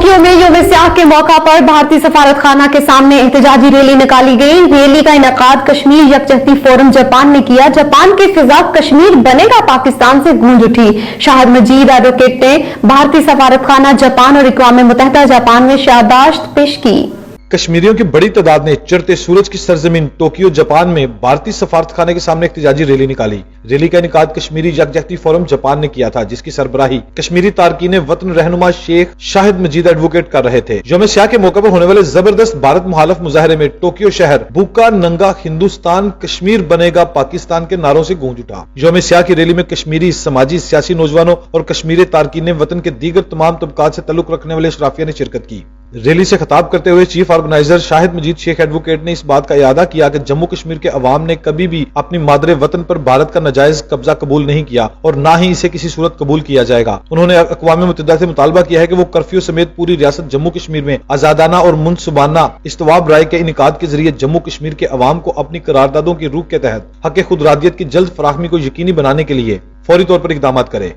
Tokyo में यौम स्याह के मौका पर भारतीय सफारत खाना के सामने एहतजाजी रैली निकाली गई। रैली का इनेकाद कश्मीर यकजहती फोरम जापान ने किया। जापान के खिलाफ कश्मीर बनेगा पाकिस्तान से गूंज उठी। शाहिद मजीद एडवोकेट ने भारतीय सफारत खाना जापान और अक़वाम मुत्तहिदा जापान में शाहदाश्त पेश की। कश्मीरियों की बड़ी तादाद ने चढ़ते सूरज की सरजमीन टोक्यो जापान में भारतीय सफारत खाने के सामने एहतजाजी रैली निकाली। रैली का इनेकाद कश्मीरी यकजहती फोरम जापान ने किया था, जिसकी सरबराही कश्मीरी तारकीन वतन रहनुमा शेख शाहिद मजीद एडवोकेट कर रहे थे। यौम स्याह के मौके पर होने वाले जबरदस्त भारत मुखालिफ मुजाहरे में टोक्यो शहर भूखा नंगा हिंदुस्तान कश्मीर बनेगा पाकिस्तान के नारों से गूंज उठा। यौम स्याह की रैली में कश्मीरी समाजी सियासी नौजवानों और कश्मीरी तारकीन वतन के दीगर तमाम तबकात से तल्लुक रखने वाले अशराफिया ने शिरकत की। रैली से खिताब करते हुए चीफ ऑर्गेनाइजर शाहिद मजीद शेख एडवोकेट ने इस बात का इयादा किया कि जम्मू कश्मीर के अवाम ने कभी भी अपनी मादरे वतन पर भारत का नाजायज कब्जा कबूल नहीं किया और ना ही इसे किसी सूरत कबूल किया जाएगा। उन्होंने अक़वाम मुत्तहिदा से मुतालबा किया है कि वो कर्फ्यू समेत पूरी रियासत जम्मू कश्मीर में आजादाना और मुनसुबाना इस्तवाब राय के इनेकाद के जरिए जम्मू कश्मीर के अवाम को अपनी करारदादों की रूह के तहत हक खुदरादियत की जल्द फराहमी को यकीनी बनाने के लिए फौरी तौर पर इकदाम करे।